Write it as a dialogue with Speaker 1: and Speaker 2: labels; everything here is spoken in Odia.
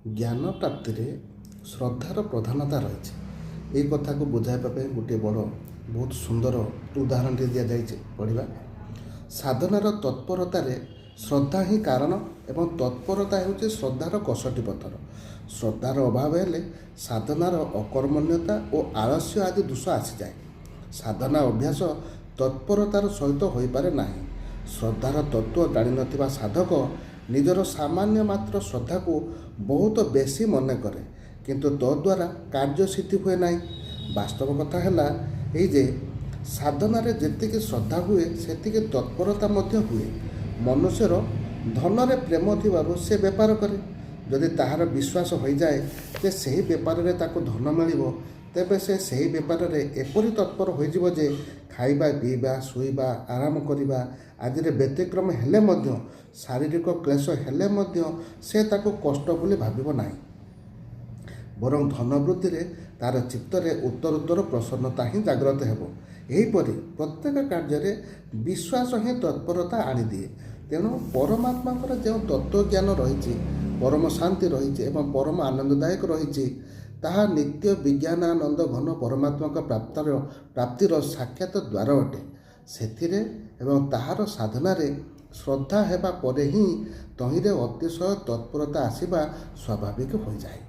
Speaker 1: ଜ୍ଞାନ ପ୍ରାପ୍ତିରେ ଶ୍ରଦ୍ଧାର ପ୍ରଧାନତା ରହିଛି। ଏହି କଥାକୁ ବୁଝାଇବା ପାଇଁ ଗୋଟିଏ ବଡ଼ ବହୁତ ସୁନ୍ଦର ଉଦାହରଣଟି ଦିଆଯାଇଛି। ପଢ଼ିବା। ସାଧନାର ତତ୍ପରତାରେ ଶ୍ରଦ୍ଧା ହିଁ କାରଣ ଏବଂ ତତ୍ପରତା ହେଉଛି ଶ୍ରଦ୍ଧାର କଷଟି ପଥର। ଶ୍ରଦ୍ଧାର ଅଭାବ ହେଲେ ସାଧନାର ଅକର୍ମଣ୍ୟତା ଓ ଆଳସ୍ୟ ଆଦି ଦୋଷ ଆସିଯାଏ। ସାଧନା ଅଭ୍ୟାସ ତତ୍ପରତାର ସହିତ ହୋଇପାରେ ନାହିଁ। ଶ୍ରଦ୍ଧାର ତତ୍ତ୍ୱ ଜାଣିନଥିବା ସାଧକ ନିଜର ସାମାନ୍ୟ ମାତ୍ର ଶ୍ରଦ୍ଧାକୁ ବହୁତ ବେଶୀ ମନେ କରେ, କିନ୍ତୁ ତଦ୍ୱାରା କାର୍ଯ୍ୟସିଦ୍ଧି ହୁଏ ନାହିଁ। ବାସ୍ତବ କଥା ହେଲା ଏଇ ଯେ ସାଧନାରେ ଯେତିକି ଶ୍ରଦ୍ଧା ହୁଏ ସେତିକି ତତ୍ପରତା ମଧ୍ୟ ହୁଏ। ମନୁଷ୍ୟର ଧନରେ ପ୍ରେମ ଥିବାରୁ ସେ ବେପାର କରେ। ଯଦି ତାହାର ବିଶ୍ୱାସ ହୋଇଯାଏ ଯେ ସେହି ବେପାରରେ ତାକୁ ଧନ ମିଳିବ, ତେବେ ସେ ସେହି ବେପାରରେ ଏପରି ତତ୍ପର ହୋଇଯିବ ଯେ ଖାଇବା, ପିଇବା, ଶୋଇବା, ଆରାମ କରିବା ଆଦିରେ ବ୍ୟତିକ୍ରମ ହେଲେ ମଧ୍ୟ, ଶାରୀରିକ କ୍ଲେଶ ହେଲେ ମଧ୍ୟ ସେ ତାକୁ କଷ୍ଟ ବୋଲି ଭାବିବ ନାହିଁ। ବରଂ ଧନ ବୃଦ୍ଧିରେ ତାର ଚିତ୍ତରେ ଉତ୍ତରୋତ୍ତର ପ୍ରସନ୍ନତା ହିଁ ଜାଗ୍ରତ ହେବ। ଏହିପରି ପ୍ରତ୍ୟେକ କାର୍ଯ୍ୟରେ ବିଶ୍ୱାସ ହିଁ ତତ୍ପରତା ଆଣିଦିଏ। ତେଣୁ ପରମାତ୍ମାଙ୍କର ଯେଉଁ ତତ୍ତ୍ୱଜ୍ଞାନ ରହିଛି, ପରମ ଶାନ୍ତି ରହିଛି ଏବଂ ପରମ ଆନନ୍ଦଦାୟକ ରହିଛି, ତାହା ନିତ୍ୟ ବିଜ୍ଞାନାନନ୍ଦ ଘନ ପରମାତ୍ମାଙ୍କ ପ୍ରାପ୍ତିର ସାକ୍ଷାତ ଦ୍ୱାର ଅଟେ। ସେଥିରେ ଏବଂ ତାହାର ସାଧନାରେ ଶ୍ରଦ୍ଧା ହେବା ପରେ ହିଁ ତହିଁରେ ଅତିଶୟ ତତ୍ପରତା ଆସିବା ସ୍ୱାଭାବିକ ହୋଇଯାଏ।